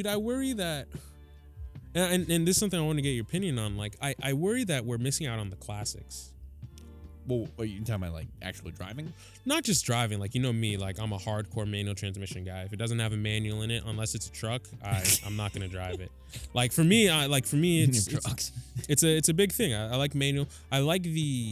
dude, I worry that, and this is something I want to get your opinion on. Like, I worry that we're missing out on the classics. Well, are you talking about like actually driving? Not just driving, like, you know me, like I'm a hardcore manual transmission guy. If it doesn't have a manual in it, unless it's a truck, I'm not gonna drive it. Like for me, it's a big thing. I like manual. I like the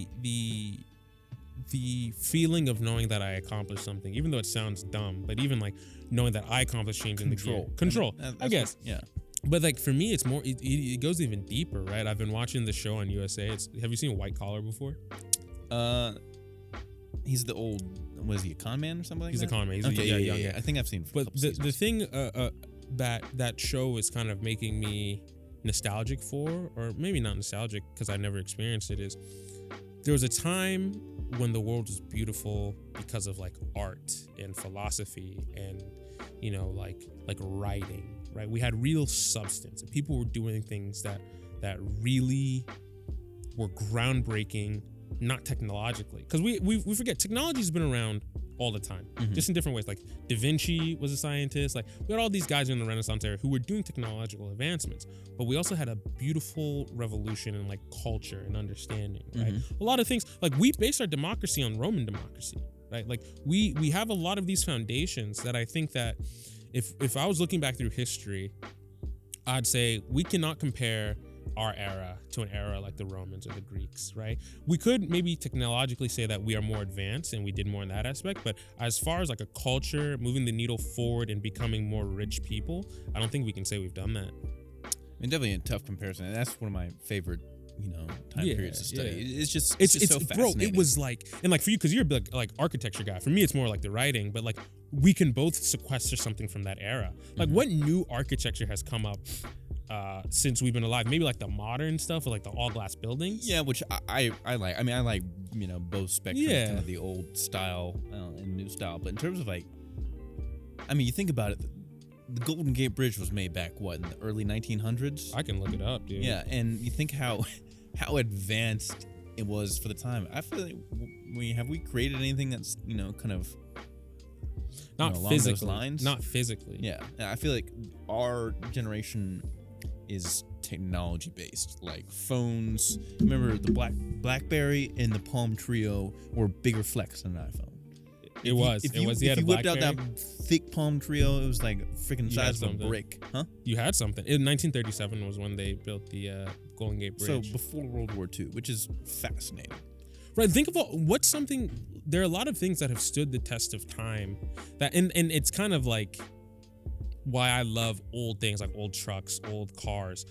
feeling of knowing that I accomplished something, even though it sounds dumb. But even like knowing that I accomplished change in the gear. Control. I guess. Yeah. But like for me, it's more. It goes even deeper, right? I've been watching the show on USA. Have you seen White Collar before? He's the old. Was he a con man or something like He's that? a con man. He's yeah. I think I've seen. But the thing that show is kind of making me nostalgic for, or maybe not nostalgic because I never experienced it, is there was a time when the world was beautiful because of like art and philosophy and, you know, like writing, right? We had real substance and people were doing things that really were groundbreaking, not technologically, because we forget technology's been around all the time, just in different ways. Like Da Vinci was a scientist. Like we had all these guys in the Renaissance era who were doing technological advancements, but we also had a beautiful revolution in like culture and understanding, right? A lot of things, like we base our democracy on Roman democracy, right? Like we have a lot of these foundations that I think that if I was looking back through history, I'd say we cannot compare our era to an era like the Romans or the Greeks, right? We could maybe technologically say that we are more advanced and we did more in that aspect, but as far as like a culture moving the needle forward and becoming more rich people, I don't think we can say we've done that. I mean, definitely a tough comparison, and that's one of my favorite, time periods to study. Yeah. It's just so fascinating. Bro, it was like, and like for you, because you're a big like architecture guy. For me, it's more like the writing, but like we can both sequester something from that era. Like what new architecture has come up since we've been alive? Maybe like the modern stuff, or like the all glass buildings. Yeah, which I like. I mean, I like both spectrums, kind of the old style and new style. But in terms of like, I mean, you think about it, the Golden Gate Bridge was made back in the early 1900s. I can look it up, dude. Yeah, and you think how advanced it was for the time. I feel like have we created anything that's kind of not along physically, those lines? Not physically. Yeah, I feel like our generation is technology based, like phones. Remember the BlackBerry and the Palm Trio were bigger flex than an iPhone. It was. If you whipped out that thick Palm Trio, it was like freaking size of a brick, huh? You had something. In 1937 was when they built the Golden Gate Bridge. So before World War II, which is fascinating. Right. Think of what's something. There are a lot of things that have stood the test of time. That and it's kind of like why I love old things, like old trucks, old cars.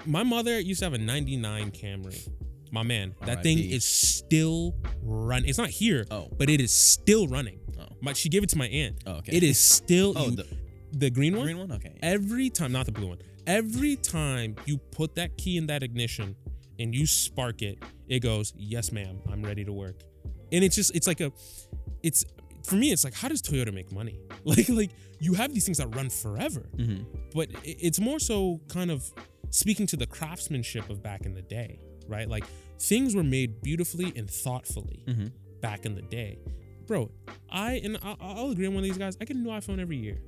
My mother used to have a 99 Camry. My man, that thing is still running. It's not here, but it is still running. She gave it to my aunt. Oh, okay. It is still the green one? Green one? Okay. Every time, not the blue one. Every time you put that key in that ignition and you spark it, it goes, "Yes, ma'am, I'm ready to work." And for me, it's like, how does Toyota make money? Like you have these things that run forever, but it's more so kind of speaking to the craftsmanship of back in the day, right? Like things were made beautifully and thoughtfully back in the day. Bro, I'll agree on one of these guys. I get a new iPhone every year.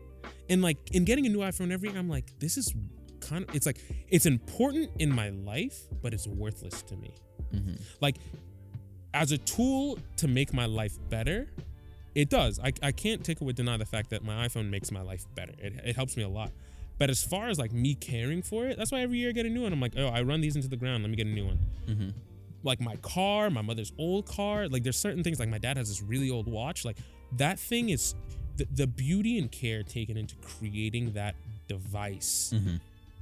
And like in getting a new iPhone every year, I'm like, this is kind of, it's like, it's important in my life, but it's worthless to me. Like as a tool to make my life better, it does. I can't take away deny the fact that my iPhone makes my life better. It helps me a lot. But as far as like me caring for it, that's why every year I get a new one. I'm like, I run these into the ground. Let me get a new one. Like my car, my mother's old car. Like there's certain things, like my dad has this really old watch. Like that thing is the beauty and care taken into creating that device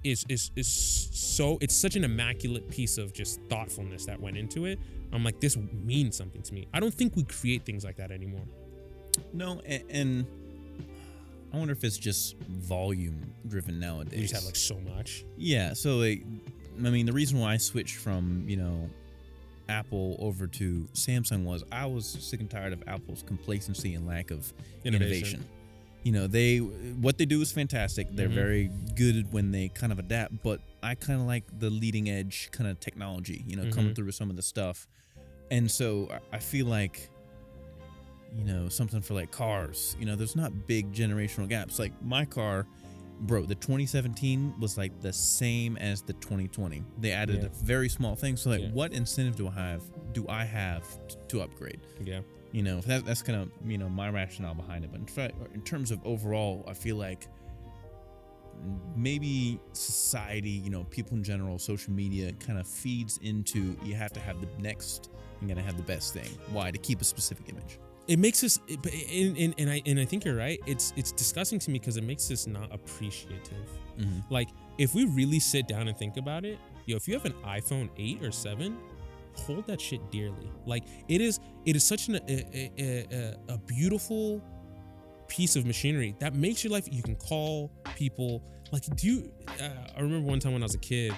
is so, it's such an immaculate piece of just thoughtfulness that went into it. I'm like, this means something to me. I don't think we create things like that anymore. No, and I wonder if it's just volume driven nowadays. You just have like so much. Yeah, so like, I mean, the reason why I switched from Apple over to Samsung was I was sick and tired of Apple's complacency and lack of innovation. What they do is fantastic. They're very good when they kind of adapt, but I kind of like the leading edge kind of technology, coming through with some of the stuff. And so I feel like, something for like cars, there's not big generational gaps. Like my car bro, the 2017 was like the same as the 2020. They added a very small thing. So like, what incentive do I have to upgrade? Yeah. You know, that's kind of, you know, my rationale behind it. But in fact, in terms of overall, I feel like maybe society, you know, people in general, social media kind of feeds into, you have to have the next, you're gonna have the best thing. Why? To keep a specific image. It makes us, and I think you're right. It's disgusting to me because it makes us not appreciative. Like, if we really sit down and think about it, if you have an iPhone 8 or 7, hold that shit dearly. Like, it is such a beautiful piece of machinery that makes your life. You can call people. Like, I remember one time when I was a kid,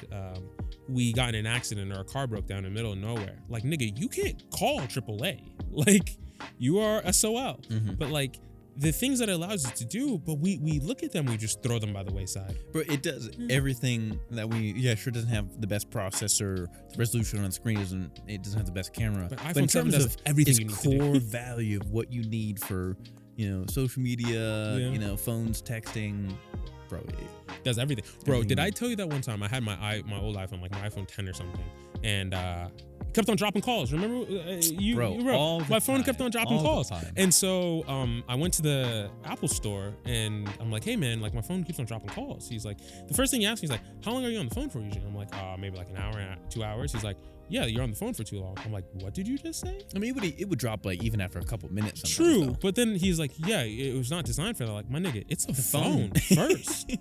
we got in an accident or our car broke down in the middle of nowhere. Like, nigga, you can't call AAA. Like, you are SOL. But like, the things that it allows us to do, but we look at them, we just throw them by the wayside. But it does everything that sure doesn't have the best processor, the resolution on the screen it doesn't have the best camera. But iPhone 7 does everything you need to do. Core value of what you need for, you know, social media, you know, phones, texting, bro. It does everything. Bro, did I tell you that one time I had my old iPhone, like my iPhone 10 or something, and kept on dropping calls. Remember, my phone kept on dropping calls. And so I went to the Apple store and I'm like, hey man, like my phone keeps on dropping calls. He's like, the first thing he asked me is like, how long are you on the phone for usually? I'm like, maybe like an hour and 2 hours. He's like, yeah, you're on the phone for too long. I'm like, what did you just say? I mean, it would drop like even after a couple minutes. True, though. But then he's like, yeah, it was not designed for that. Like, my nigga, it's a phone first.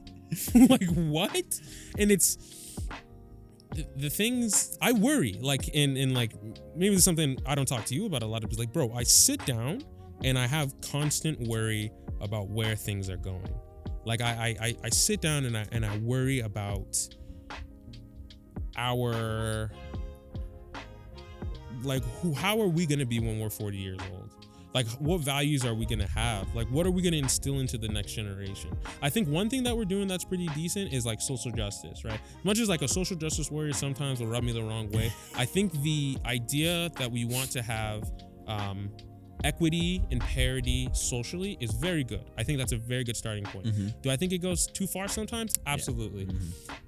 Like, what? And it's the things I worry, like in like, maybe there's something I don't talk to you about a lot of, like, bro, I sit down and I have constant worry about where things are going. Like I sit down and I worry about our, like, how are we gonna be when we're 40 years old? Like, what values are we gonna have? Like, what are we gonna instill into the next generation? I think one thing that we're doing that's pretty decent is like social justice, right? Much as like a social justice warrior sometimes will rub me the wrong way. I think the idea that we want to have equity and parity socially is very good. I think that's a very good starting point. Do I think it goes too far sometimes? Absolutely.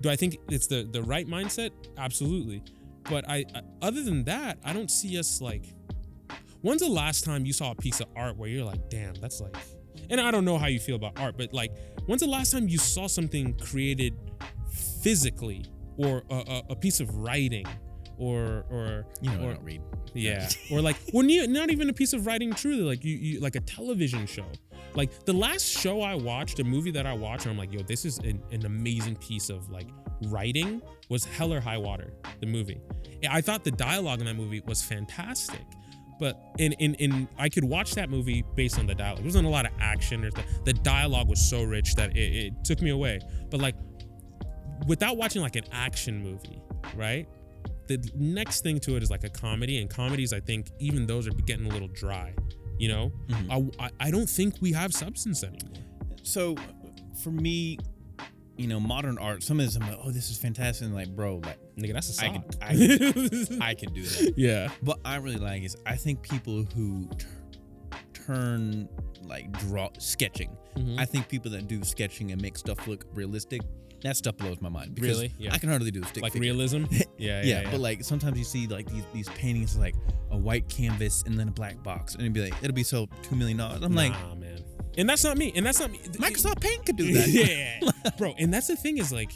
Do I think it's the right mindset? Absolutely. But I other than that, I don't see us like. When's the last time you saw a piece of art where you're like, damn, that's like, and I don't know how you feel about art, but like, when's the last time you saw something created physically, or a piece of writing, or you know, I don't read. Yeah, or like, or not even a piece of writing truly, like you like a television show. Like the last show I watched, a movie that I watched, and I'm like, yo, this is an amazing piece of like writing, was Hell or High Water, the movie. I thought the dialogue in that movie was fantastic. But in I could watch that movie based on the dialogue. There wasn't a lot of action. The dialogue was so rich that it took me away. But like, without watching like an action movie, right? The next thing to it is like a comedy, and comedies, I think even those are getting a little dry. You know, I don't think we have substance anymore. So for me, you know, modern art, some of this I'm like, oh, this is fantastic. And like, bro, like, nigga, that's a sock. I can do that. Yeah. What I really like is, I think people who turn like sketching. I think people that do sketching and make stuff look realistic, that stuff blows my mind. Because really? Yeah. I can hardly do a stick like figure. Realism. Yeah. But like sometimes you see like these paintings, like a white canvas and then a black box, and it'll be so $2 million. I'm like, nah, man. And that's not me. Microsoft Paint could do that. Yeah. Bro, and that's the thing is like,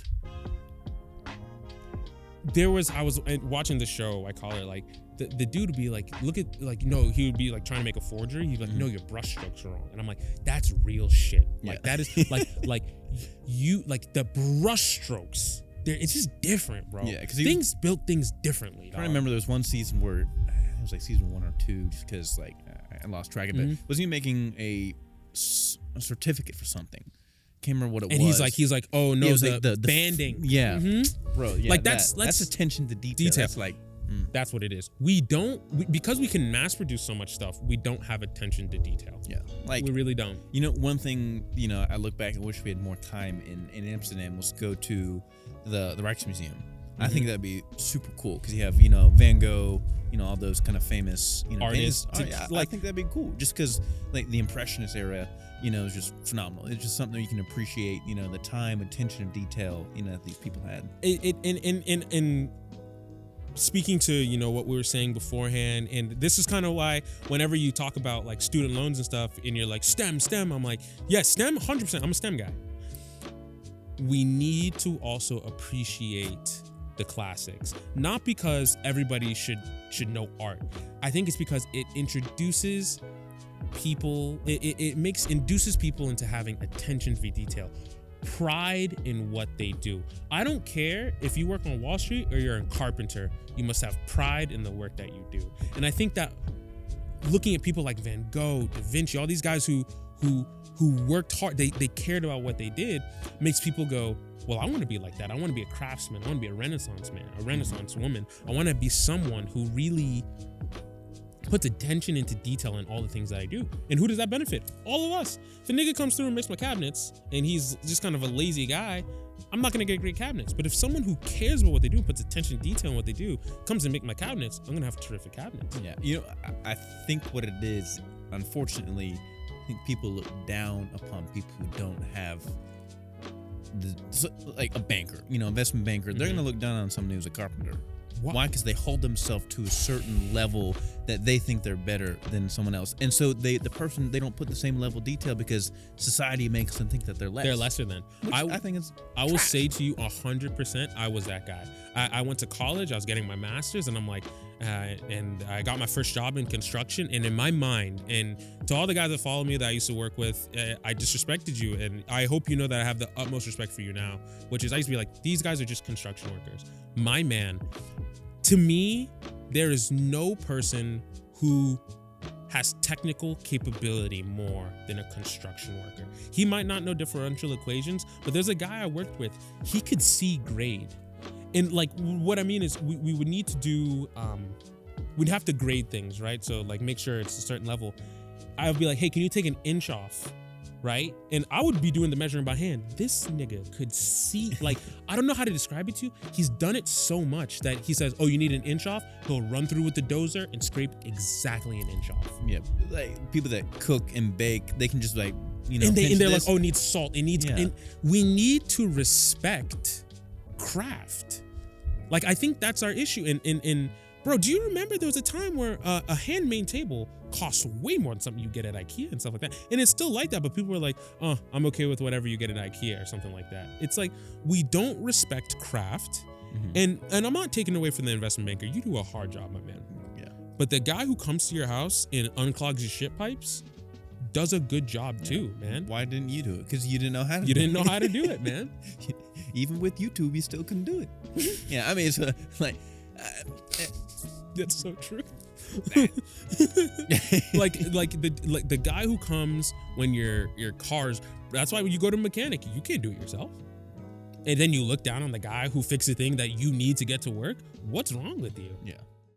I was watching the show, I call it, like, the dude would be like, look at, like, no, he would be like trying to make a forgery. He'd be like, no, your brush strokes are wrong. And I'm like, that's real shit. Like, that is like you, like the brush strokes, it's just different, bro. Yeah, because things built things differently. I remember there was one season where, it was like season 1 or 2, just because like I lost track of it. Was he making a certificate for something? Can't remember what it was. And he's like, oh no, like the banding. Yeah, bro. Yeah, like that's attention to detail. That's like, that's what it is. Because we can mass produce so much stuff, we don't have attention to detail. Yeah, like we really don't. You know, one thing, you know, I look back and wish we had more time in Amsterdam was go to the Rijksmuseum. I think that'd be super cool because you have, Van Gogh, all those kind of famous, artists. I think that'd be cool just because like the Impressionist era, is just phenomenal. It's just something you can appreciate, the time, attention to detail, that these people had. In speaking to, what we were saying beforehand, and this is kind of why whenever you talk about like student loans and stuff and you're like STEM, I'm like, yeah, STEM, 100%. I'm a STEM guy. We need to also appreciate the classics, not because everybody should know art. I think it's because it introduces people, induces people into having attention for detail, pride in what they do. I don't care if you work on Wall Street or you're a carpenter, you must have pride in the work that you do. And I think that looking at people like Van Gogh, Da Vinci, all these guys who worked hard, they cared about what they did, makes people go, well, I want to be like that. I want to be a craftsman. I want to be a Renaissance man, a Renaissance woman. I want to be someone who really puts attention into detail in all the things that I do. And who does that benefit? All of us. If a nigga comes through and makes my cabinets and he's just kind of a lazy guy, I'm not going to get great cabinets. But if someone who cares about what they do, puts attention to detail in what they do, comes and make my cabinets, I'm going to have terrific cabinets. Yeah. I think what it is, unfortunately, I think people look down upon people who don't have like a banker, investment banker. They're going to look down on someone who's a carpenter. Why? Because they hold themselves to a certain level that they think they're better than someone else, and so they don't put the same level of detail because society makes them think that they're less. They're lesser than. I think it's. I will say to you 100%, I was that guy. I went to college. I was getting my master's, and I'm like, and I got my first job in construction. And in my mind, and to all the guys that follow me that I used to work with, I disrespected you, and I hope you know that I have the utmost respect for you now. Which is, I used to be like, these guys are just construction workers. My man. To me, there is no person who has technical capability more than a construction worker. He might not know differential equations, but there's a guy I worked with, he could see grade. And like, what I mean is we would need to do, we'd have to grade things, right? So like make sure it's a certain level. I would be like, hey, can you take an inch off? Right? And I would be doing the measuring by hand. This nigga could see, like, I don't know how to describe it to you. He's done it so much that he says, oh, you need an inch off? He'll run through with the dozer and scrape exactly an inch off. Yeah. Like people that cook and bake, they can just like, and they're like, oh, it needs salt. It needs, and we need to respect craft. Like, I think that's our issue. And bro, do you remember there was a time where a handmade table costs way more than something you get at IKEA and stuff like that? And it's still like that, but people were like, oh, I'm okay with whatever you get at IKEA or something like that. It's like, we don't respect craft. Mm-hmm. And I'm not taking away from the investment banker. You do a hard job, my man. Yeah. But the guy who comes to your house and unclogs your shit pipes does a good job too, man. Why didn't you do it? Because you didn't know how to do it. You didn't know how to do it, man. Even with YouTube, you still couldn't do it. Yeah, I mean, it's like... That's so true. like the guy who comes when your car's, that's why when you go to a mechanic, you can't do it yourself. And then you look down on the guy who fixed the thing that you need to get to work. What's wrong with you? Yeah.